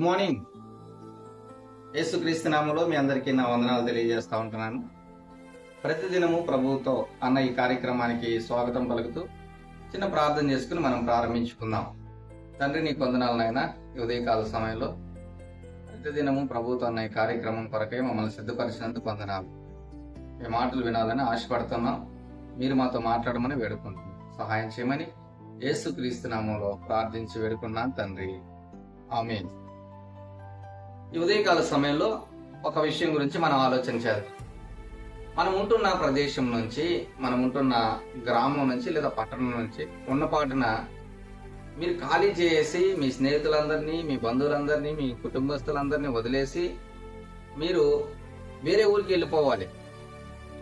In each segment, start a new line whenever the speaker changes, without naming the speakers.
Morning. యేసుక్రీస్తు నామములో మీ అందరికీ నా వందనాలు తెలియజేస్తా ఉంటున్నాను. ప్రతిదినము ప్రభువుతో అన్న ఈ కార్యక్రమానికి స్వాగతం పలుకుతూ చిన్న ప్రార్థన చేసుకుని మనం ప్రారంభించుకుందాం. తండ్రి, నీకు వందనాలు నాయనా. ఈ ఉదయకాల సమయంలో ప్రతిదినము ప్రభువుతో అన్న ఈ కార్యక్రమం కొరకై మమ్మల్ని సిద్ధపరిచినందుకు వందనాలు. మీ మాటలు వినాలని ఆశపడుతున్నాం. మీరు మాతో మాట్లాడమని వేడుకుంటున్నాం. సహాయం చేయమని యేసుక్రీస్తు నామములో ప్రార్థించి వేడుకున్నాను తండ్రి, ఆమేన్. ఈ ఉదయకాల సమయంలో ఒక విషయం గురించి మనం ఆలోచన చేద్దాం. మనం ఉంటున్న ప్రదేశం నుంచి, మనం ఉంటున్న గ్రామం నుంచి లేదా పట్టణం నుంచి ఉన్నపాటున మీరు ఖాళీ చేసి మీ స్నేహితులందరినీ, మీ బంధువులందరినీ, మీ కుటుంబస్తులందరినీ వదిలేసి మీరు వేరే ఊరికి వెళ్ళిపోవాలి,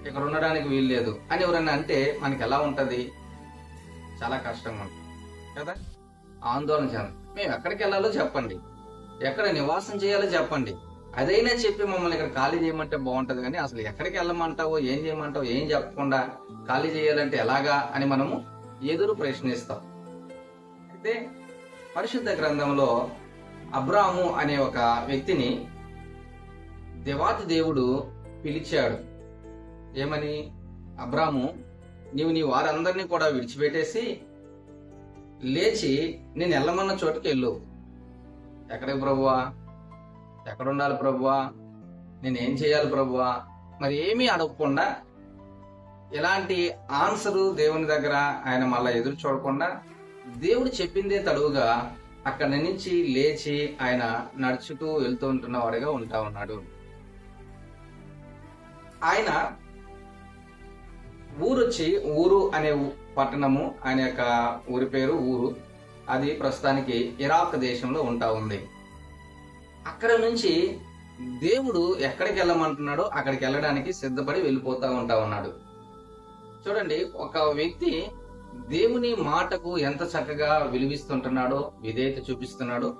ఇక్కడ ఉండడానికి వీలు లేదు అని ఎవరన్నా అంటే మనకి ఎలా ఉంటది? చాలా కష్టంగా ఉంటుంది కదా. ఆందోళన చెందాలి. మేము ఎక్కడికి వెళ్ళాలో చెప్పండి, ఎక్కడ నివాసం చేయాలో చెప్పండి, అదైనా చెప్పి మమ్మల్ని ఇక్కడ ఖాళీ చేయమంటే బాగుంటది. కానీ అసలు ఎక్కడికి వెళ్ళమంటావో, ఏం చేయమంటావో ఏం చెప్పకుండా ఖాళీ చేయాలంటే ఎలాగా అని మనము ఎదురు ప్రశ్నిస్తాం. అయితే పరిశుద్ధ గ్రంథంలో అబ్రాము అనే ఒక వ్యక్తిని దేవాతి దేవుడు పిలిచాడు. ఏమని? అబ్రాము, నీవు నీ వారందరినీ కూడా విడిచిపెట్టేసి లేచి నేను వెళ్ళమన్న చోటుకి వెళ్ళు. ఎక్కడికి ప్రభువా? ఎక్కడ ఉండాలి ప్రభువా? నేనేం చేయాలి ప్రభువా? మరి ఏమీ అడగకుండా, ఎలాంటి ఆన్సరు దేవుని దగ్గర ఆయన మళ్ళా ఎదురు చూడకుండా దేవుడు చెప్పిందే తడువుగా అక్కడి నుంచి లేచి ఆయన నడుచుతూ వెళ్తూ ఉంటున్నవాడిగా ఉంటా ఉన్నాడు. ఆయన ఊరొచ్చి, ఊరు అనే పట్టణము, ఆయన యొక్క ఊరి పేరు ఊరు. అది ప్రస్తుతానికి ఇరాక్ దేశంలో ఉంటా ఉంది. అక్కడ నుంచి దేవుడు ఎక్కడికి వెళ్ళమంటున్నాడో అక్కడికి వెళ్ళడానికి సిద్ధపడి వెళ్ళిపోతా ఉంటా ఉన్నాడు. చూడండి, ఒక వ్యక్తి దేవుని మాటకు ఎంత చక్కగా విలువిస్తుంటున్నాడో, విధేయత చూపిస్తున్నాడో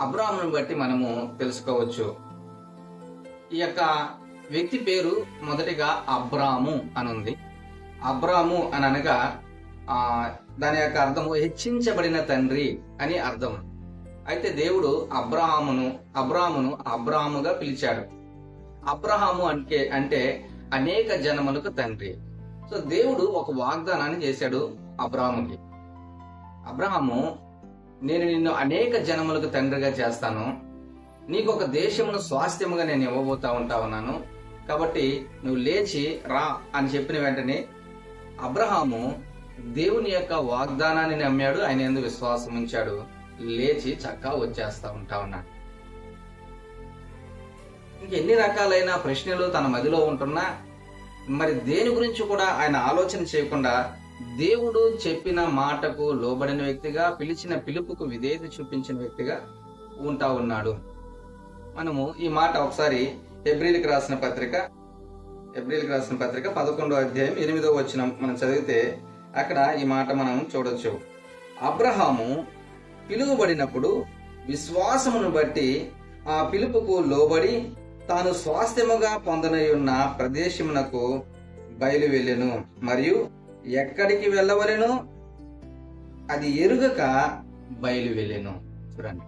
అబ్రాహామును బట్టి మనము తెలుసుకోవచ్చు. ఈ యొక్క వ్యక్తి పేరు మొదటిగా అబ్రాము అని ఉంది. అబ్రాము అని అనగా దాని యొక్క అర్థము హెచ్చించబడిన తండ్రి అని అర్థం. అయితే దేవుడు అబ్రాహామును అబ్రాహాముగా పిలిచాడు. అబ్రాహాము అంటే అనేక జనములకు తండ్రి. సో దేవుడు ఒక వాగ్దానాన్ని చేశాడు అబ్రాహాముకి. అబ్రాహాము, నేను నిన్ను అనేక జనములకు తండ్రిగా చేస్తాను, నీకు ఒక దేశమును స్వాస్థ్యముగా నేను ఇవ్వబోతా ఉంటా ఉన్నాను, కాబట్టి నువ్వు లేచి రా అని చెప్పిన వెంటనే అబ్రహాము దేవుని యొక్క వాగ్దానాన్ని నమ్మాడు. ఆయన యందు విశ్వాసం ఉంచాడు. లేచి చక్కగా వచ్చేస్తా ఉంటా ఉన్నాడు. ఇంకెన్ని రకాలైన ప్రశ్నలు తన మదిలో ఉంటున్నా మరి దేని గురించి కూడా ఆయన ఆలోచన చేయకుండా దేవుడు చెప్పిన మాటకు లోబడిన వ్యక్తిగా, పిలిచిన పిలుపుకు విధేయత చూపించిన వ్యక్తిగా ఉంటా ఉన్నాడు. మనము ఈ మాట ఒకసారి హెబ్రీలకు రాసిన పత్రిక 11వ అధ్యాయం 8వ వచనం మనం చదివితే అక్కడ ఈ మాట మనం చూడొచ్చు. అబ్రహాము పిలువబడినప్పుడు విశ్వాసమును బట్టి ఆ పిలుపుకు లోబడి తాను స్వాస్థ్యముగా పొందనయున్న ప్రదేశమునకు బయలు వెళ్ళెను, మరియు ఎక్కడికి వెళ్ళవలెను అది ఎరుగక బయలు వెళ్ళెను. చూడండి,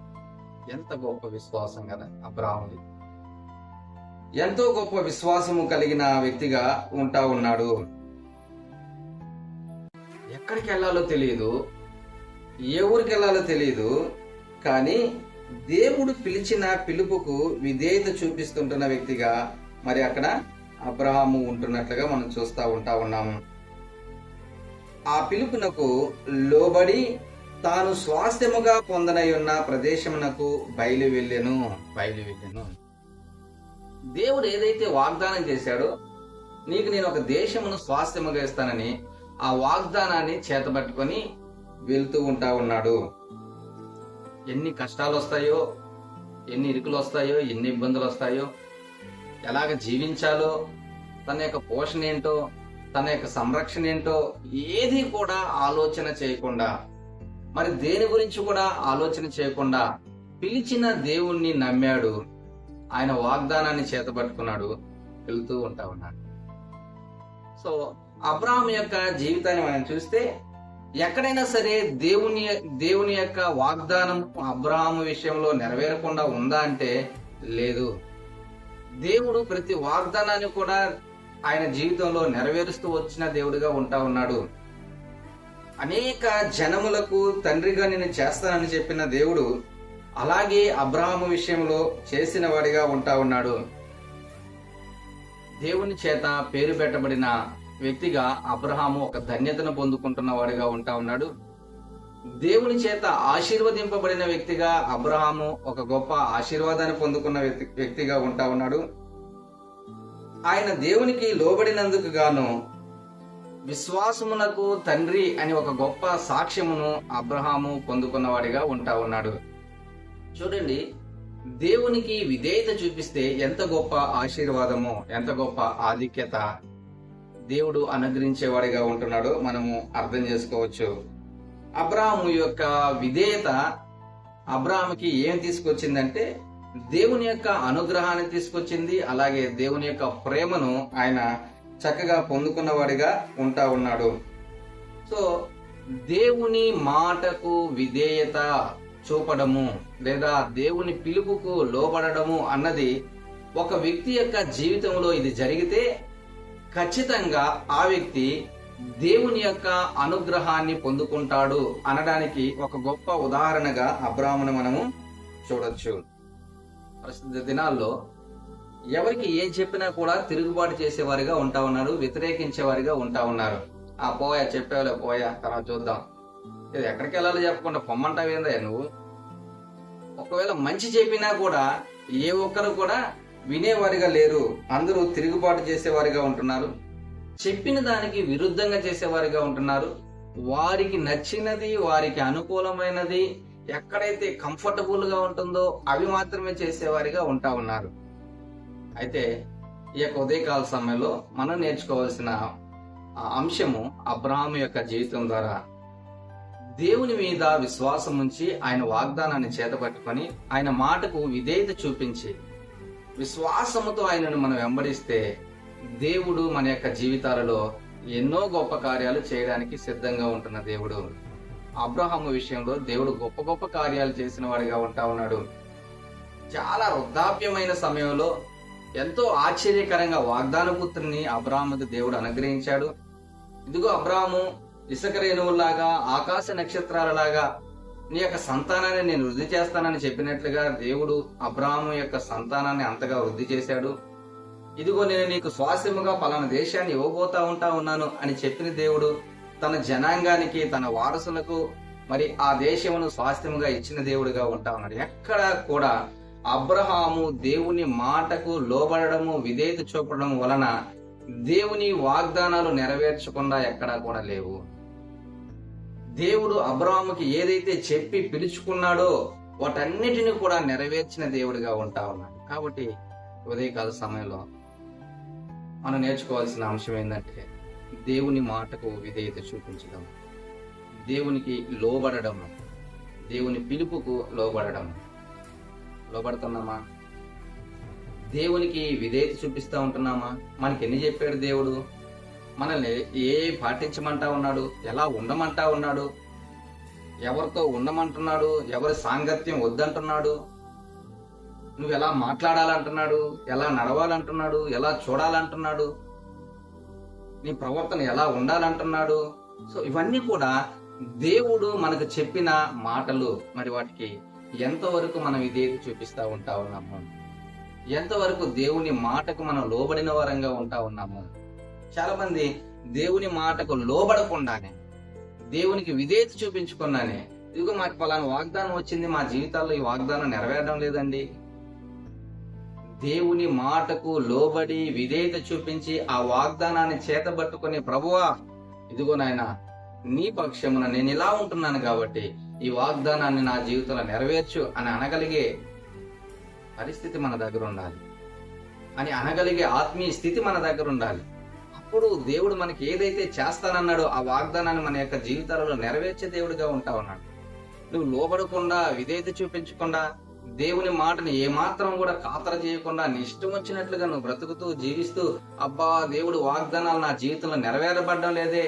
ఎంత గొప్ప విశ్వాసం కదా అబ్రాహాముది. ఎంతో గొప్ప విశ్వాసము కలిగిన వ్యక్తిగా ఉంటా ఉన్నాడు. ఎక్కడికి వెళ్ళాలో తెలియదు, ఏ ఊరికి వెళ్ళాలో తెలియదు, కానీ దేవుడు పిలిచిన పిలుపుకు విధేయత చూపిస్తుంటున్న వ్యక్తిగా మరి అక్కడ అబ్రహాము ఉంటున్నట్లుగా మనం చూస్తా ఉంటా ఉన్నాము. ఆ పిలుపునకు లోబడి తాను స్వాస్థ్యముగా పొందనయున్న ప్రదేశమునకు బయలు వెళ్ళెను. దేవుడు ఏదైతే వాగ్దానం చేశాడో, నీకు నేను ఒక దేశమును స్వాస్థ్యముగా ఇస్తానని ఆ వాగ్దానాన్ని చేతబట్టుకొని వెళ్తూ ఉంటా ఉన్నాడు. ఎన్ని కష్టాలు వస్తాయో, ఎన్ని ఇరుకులు వస్తాయో, ఎన్ని ఇబ్బందులు వస్తాయో, ఎలాగ జీవించాలో, తన యొక్క పోషణ ఏంటో, తన యొక్క సంరక్షణ ఏంటో ఏది కూడా ఆలోచన చేయకుండా, మరి దేని గురించి కూడా ఆలోచన చేయకుండా పిలిచిన దేవుణ్ణి నమ్మాడు. ఆయన వాగ్దానాన్ని చేతబట్టుకున్నాడు, వెళ్తూ ఉంటా ఉన్నాడు. సో అబ్రాహాము యొక్క జీవితాన్ని మనం చూస్తే ఎక్కడైనా సరే దేవుని యొక్క వాగ్దానం అబ్రహాము విషయంలో నెరవేరకుండా ఉందా అంటే లేదు. దేవుడు ప్రతి వాగ్దానాన్ని కూడా ఆయన జీవితంలో నెరవేరుస్తూ వచ్చిన దేవుడిగా ఉంటా ఉన్నాడు. అనేక జనములకు తండ్రిగా నేను చేస్తానని చెప్పిన దేవుడు అలాగే అబ్రహాము విషయంలో చేసిన వాడిగా ఉంటా ఉన్నాడు. దేవుని చేత పేరు పెట్టబడిన వ్యక్తిగా అబ్రహాము ఒక ధన్యతను పొందుకుంటున్న వాడిగా ఉంటా ఉన్నాడు. దేవుని చేత ఆశీర్వదింపబడిన వ్యక్తిగా అబ్రహాము ఒక గొప్ప ఆశీర్వాదాన్ని పొందుకున్న వ్యక్తిగా ఉంటా ఉన్నాడు. ఆయన దేవునికి లోబడినందుకు గాను విశ్వాసమునకు తండ్రి అని ఒక గొప్ప సాక్ష్యమును అబ్రహాము పొందుకున్నవాడిగా ఉంటా ఉన్నాడు. చూడండి, దేవునికి విధేయత చూపిస్తే ఎంత గొప్ప ఆశీర్వాదము, ఎంత గొప్ప ఆధిక్యత దేవుడు అనుగ్రహించేవాడిగా ఉంటున్నాడో మనము అర్థం చేసుకోవచ్చు. అబ్రహాము యొక్క విధేయత అబ్రహాముకి ఏం తీసుకొచ్చిందంటే దేవుని యొక్క అనుగ్రహాన్ని తీసుకొచ్చింది. అలాగే దేవుని యొక్క ప్రేమను ఆయన చక్కగా పొందుకున్నవాడిగా ఉంటా ఉన్నాడు. సో దేవుని మాటకు విధేయత చూపడము లేదా దేవుని పిలుపుకు లోబడము అన్నది ఒక వ్యక్తి యొక్క జీవితంలో ఇది జరిగితే ఖచ్చితంగా ఆ వ్యక్తి దేవుని యొక్క అనుగ్రహాన్ని పొందుకుంటాడు అనడానికి ఒక గొప్ప ఉదాహరణగా అబ్రాహామును మనము చూడొచ్చు. ప్రస్తుత దినాల్లో ఎవరికి ఏం చెప్పినా కూడా తిరుగుబాటు చేసేవారిగా ఉంటా ఉన్నారు, వ్యతిరేకించేవారిగా ఉంటా ఉన్నారు. ఆ పోయా చెప్పేవాళ్ళే, పోయా తర్వాత చూద్దాం, ఇది ఎక్కడికి వెళ్ళాలో చెప్పకుండా పొమ్మంటావేందా నువ్వు. ఒకవేళ మంచి చెప్పినా కూడా ఏ ఒక్కరు కూడా వినేవారిగా లేరు, అందరూ తిరుగుబాటు చేసేవారిగా ఉంటున్నారు, చెప్పిన దానికి విరుద్ధంగా చేసేవారిగా ఉంటున్నారు. వారికి నచ్చినది, వారికి అనుకూలమైనది ఎక్కడైతే కంఫర్టబుల్ గా ఉంటుందో అవి మాత్రమే చేసేవారిగా ఉంటా ఉన్నారు. అయితే ఈ యొక్క ఉదయకాల సమయంలో మనం నేర్చుకోవాల్సిన అంశము అబ్రహాము యొక్క జీవితం ద్వారా దేవుని మీద విశ్వాసం ఉంచి ఆయన వాగ్దానాన్ని చేతపట్టుకొని ఆయన మాటకు విధేయత చూపించి విశ్వాసముతో ఆయనను మనం వెంబడిస్తే దేవుడు మన యొక్క జీవితాలలో ఎన్నో గొప్ప కార్యాలు చేయడానికి సిద్ధంగా ఉంటున్న దేవుడు. అబ్రహాము విషయంలో దేవుడు గొప్ప గొప్ప కార్యాలు చేసిన వాడిగా ఉంటా ఉన్నాడు. చాలా వృద్ధాప్యమైన సమయంలో ఎంతో ఆశ్చర్యకరంగా వాగ్దాన పుత్రుని అబ్రహాముకు దేవుడు అనుగ్రహించాడు. ఇదిగో అబ్రహాము, ఇసుక రేణువులాగా ఆకాశ నక్షత్రాలలాగా నీ యొక్క సంతానాన్ని నేను వృద్ధి చేస్తానని చెప్పినట్లుగా దేవుడు అబ్రహాము యొక్క సంతానాన్ని అంతగా వృద్ధి చేశాడు. ఇదిగో నేను నీకు స్వాస్థ్యముగా పలానా దేశాన్ని ఇవ్వబోతా ఉన్నాను అని చెప్పిన దేవుడు తన జనాంగానికి, తన వారసులకు మరి ఆ దేశమును స్వాస్థ్యముగా ఇచ్చిన దేవుడిగా ఉంటా ఉన్నాడు. ఎక్కడా కూడా అబ్రహాము దేవుని మాటకు లోబడము, విధేయత చూపడం వలన దేవుని వాగ్దానాలు నెరవేర్చకుండా ఎక్కడా కూడా లేవు. దేవుడు అబ్రహాముకి ఏదైతే చెప్పి పిలుచుకున్నాడో వాటన్నిటిని కూడా నెరవేర్చిన దేవుడిగా ఉంటా ఉన్నాడు. కాబట్టి ఉదయకాల సమయంలో మనం నేర్చుకోవాల్సిన అంశం ఏంటంటే దేవుని మాటకు విధేయత చూపించడం, దేవునికి లోబడడం, దేవుని పిలుపుకు లోబడుతున్నామా? దేవునికి విధేయత చూపిస్తా ఉంటున్నామా? మనకి ఎన్ని చెప్పాడు దేవుడు? మనల్ని పాటించమంటా ఉన్నాడు, ఎలా ఉండమంటా ఉన్నాడు, ఎవరితో ఉండమంటున్నాడు, ఎవరి సాంగత్యం వద్దంటున్నాడు, నువ్వు ఎలా మాట్లాడాలంటున్నాడు, ఎలా నడవాలంటున్నాడు, ఎలా చూడాలంటున్నాడు, నీ ప్రవర్తన ఎలా ఉండాలంటున్నాడు. సో ఇవన్నీ కూడా దేవుడు మనకు చెప్పిన మాటలు. మరి వాటికి ఎంతవరకు మనం విధేయత చూపిస్తా ఉంటా ఉన్నాము? ఎంతవరకు దేవుని మాటకు మనం లోబడిన వారంగా ఉంటా ఉన్నాము? చాలా మంది దేవుని మాటకు లోబడకుండానే, దేవునికి విధేయత చూపించుకున్నానే, ఇదిగో మాకు పలానా వాగ్దానం వచ్చింది, మా జీవితాల్లో ఈ వాగ్దానం నెరవేరడం లేదండి. దేవుని మాటకు లోబడి విధేయత చూపించి ఆ వాగ్దానాన్ని చేతబట్టుకుని, ప్రభువా ఇదిగో నాయనా నీ పక్షమున నేను ఇలా ఉంటున్నాను కాబట్టి ఈ వాగ్దానాన్ని నా జీవితంలో నెరవేర్చు అని అనగలిగే పరిస్థితి మన దగ్గర ఉండాలి, అని అనగలిగే ఆత్మీయ స్థితి మన దగ్గర ఉండాలి. అప్పుడు దేవుడు మనకి ఏదైతే చేస్తానన్నాడో ఆ వాగ్దానాన్ని మన యొక్క జీవితాలలో నెరవేర్చే దేవుడిగా ఉంటా ఉన్నాడు. నువ్వు లోబడకుండా, విధేయత చూపించకుండా, దేవుని మాటని ఏమాత్రం కూడా ఖాతరు చేయకుండా నీ ఇష్టం వచ్చినట్లుగా నువ్వు బ్రతుకుతూ జీవిస్తూ, అబ్బా దేవుడు వాగ్దానాలు నా జీవితంలో నెరవేరబడ్డం లేదే,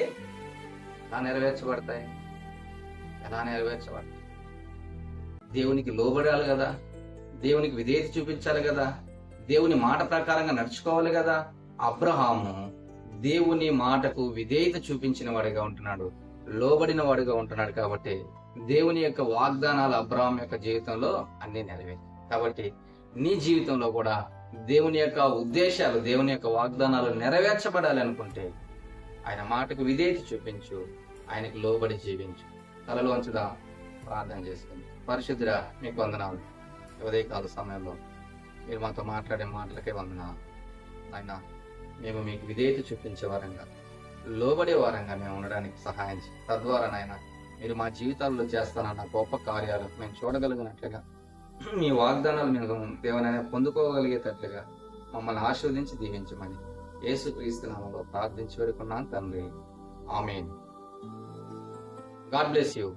ఎలా నెరవేర్చబడతాయి? ఎలా నెరవేర్చబడతాయి? దేవునికి లోబడాలి కదా, దేవునికి విధేయత చూపించాలి కదా, దేవుని మాట ప్రకారంగా నడుచుకోవాలి కదా. అబ్రహాము దేవుని మాటకు విధేయత చూపించిన వాడిగా ఉంటున్నాడు, లోబడిన వాడిగా ఉంటున్నాడు. కాబట్టి దేవుని యొక్క వాగ్దానాలు అబ్రహాం యొక్క జీవితంలో అన్ని నెరవేరు. కాబట్టి నీ జీవితంలో కూడా దేవుని యొక్క ఉద్దేశాలు, దేవుని యొక్క వాగ్దానాలు నెరవేర్చబడాలి అనుకుంటే ఆయన మాటకు విధేయత చూపించు, ఆయనకు లోబడి జీవించు. తలలో వంచుదా, ప్రార్థన చేసుకుంది. పరిశుద్ధుడా, మీకు వందనాలు. ఉదయకాల సమయంలో మీరు మాతో మాట్లాడే మాటలకే వందనాలు. ఆయన మేము మీకు విధేయత చూపించే వారంగా, లోబడే వారంగా మేము ఉండడానికి సహాయం చేయండి. తద్వారా నాయన మీరు మా జీవితాల్లో చేస్తానన్న గొప్ప కార్యాలు మేము చూడగలిగినట్లుగా, మీ వాగ్దానాలు మేము దేవునైనా పొందుకోగలిగేటట్లుగా మమ్మల్ని ఆశీర్వదించి దీవించమని యేసుక్రీస్తు నామములో ప్రార్థించి వేడుకున్నాను తండ్రి. ఆమేన్. God bless you.